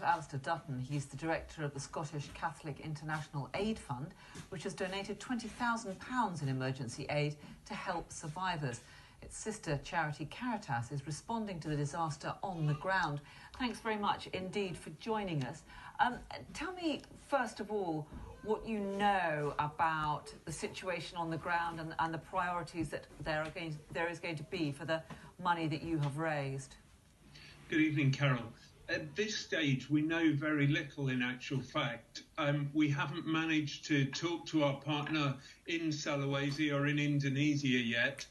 Alistair Dutton. He's the director of the Scottish Catholic International Aid Fund, which has donated £20,000 in emergency aid to help survivors. Its sister charity Caritas is responding to the disaster on the ground. Thanks very much indeed for joining us. Tell me, first of all, what you know about the situation on the ground and the priorities that there is going to be for the money that you have raised. Good evening, Carol. At this stage, we know very little in actual fact. We haven't managed to talk to our partner in Sulawesi or in Indonesia yet.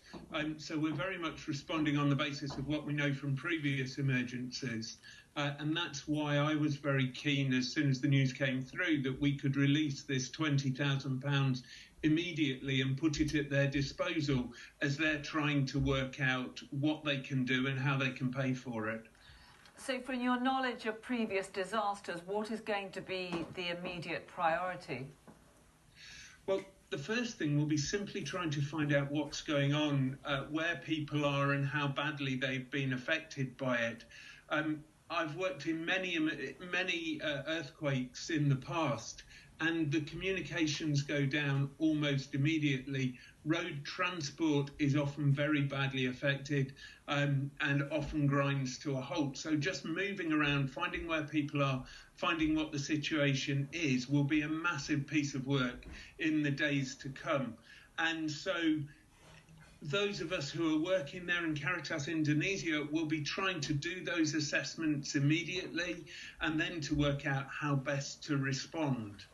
So we're very much responding on the basis of what we know from previous emergencies. And that's why I was very keen, as soon as the news came through, that we could release this £20,000 immediately and put it at their disposal as they're trying to work out what they can do and how they can pay for it. So from your knowledge of previous disasters, what is going to be the immediate priority? Well, the first thing will be simply trying to find out what's going on, where people are and how badly they've been affected by it. I've worked in many earthquakes in the past, and the communications go down almost immediately. Road transport is often very badly affected and often grinds to a halt. So just moving around, finding where people are, finding what the situation is, will be a massive piece of work in the days to come. And so those of us who are working there in Caritas Indonesia will be trying to do those assessments immediately and then to work out how best to respond.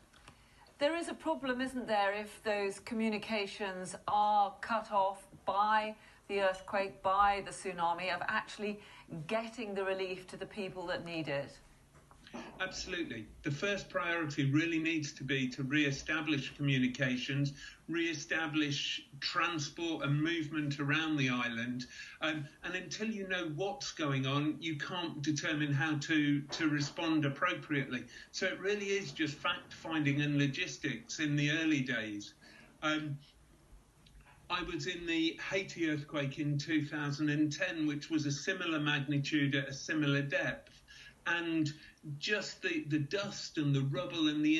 There is a problem, isn't there, if those communications are cut off by the earthquake, by the tsunami, of actually getting the relief to the people that need it? Absolutely. The first priority really needs to be to re-establish communications, re-establish transport and movement around the island. And until you know what's going on, you can't determine how to respond appropriately. So it really is just fact-finding and logistics in the early days. I was in the Haiti earthquake in 2010, which was a similar magnitude at a similar depth. And just the dust and the rubble and the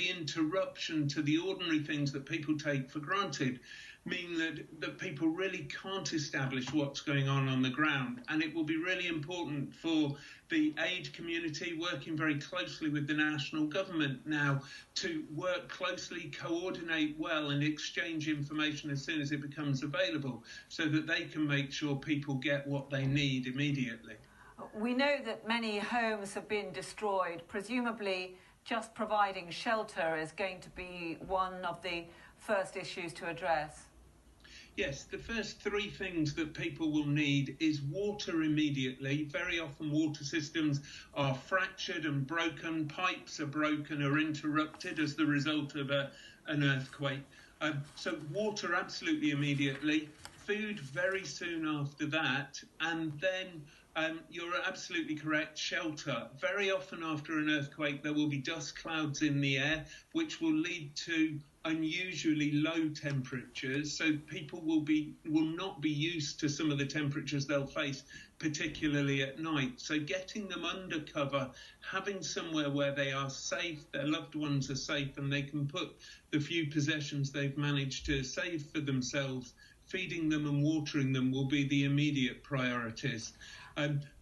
interruption to the ordinary things that people take for granted mean that people really can't establish what's going on the ground. And it will be really important for the aid community, working very closely with the national government now, to work closely, coordinate well and exchange information as soon as it becomes available so that they can make sure people get what they need immediately. We know that many homes have been destroyed. Presumably, just providing shelter is going to be one of the first issues to address. Yes, the first three things that people will need is water immediately. Very often water systems are fractured and broken, pipes are broken or interrupted as the result of an earthquake. So water absolutely immediately, food very soon after that, and then you're absolutely correct, shelter. Very often after an earthquake, there will be dust clouds in the air, which will lead to unusually low temperatures. So people will not be used to some of the temperatures they'll face, particularly at night. So getting them under cover, having somewhere where they are safe, their loved ones are safe, and they can put the few possessions they've managed to save for themselves, feeding them and watering them will be the immediate priorities.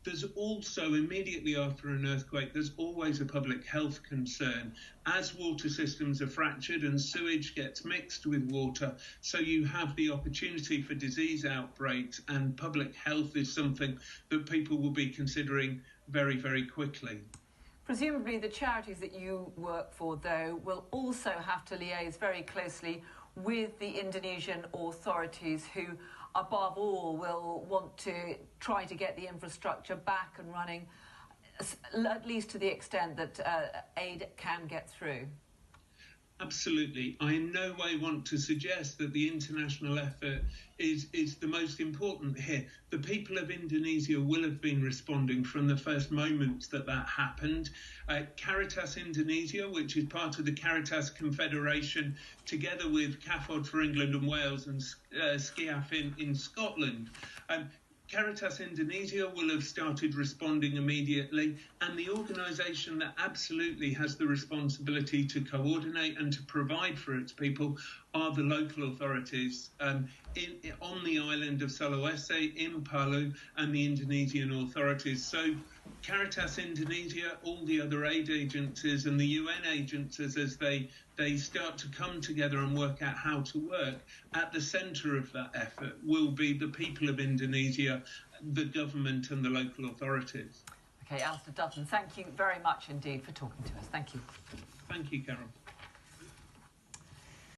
There's also, immediately after an earthquake, there's always a public health concern. As water systems are fractured and sewage gets mixed with water, so you have the opportunity for disease outbreaks, and public health is something that people will be considering very, very quickly. Presumably the charities that you work for, though, will also have to liaise very closely with the Indonesian authorities, who above all will want to try to get the infrastructure back and running, at least to the extent that aid can get through. Absolutely. I in no way want to suggest that the international effort is the most important here. The people of Indonesia will have been responding from the first moments that happened. Caritas Indonesia, which is part of the Caritas Confederation, together with CAFOD for England and Wales and SCIAF in Scotland, Caritas Indonesia will have started responding immediately, and the organisation that absolutely has the responsibility to coordinate and to provide for its people are the local authorities on the island of Sulawesi, in Palu, and the Indonesian authorities. So Caritas Indonesia, all the other aid agencies and the UN agencies, as they start to come together and work out how to work, at the centre of that effort will be the people of Indonesia, the government and the local authorities. OK, Alistair Dutton, thank you very much indeed for talking to us. Thank you. Thank you, Carol.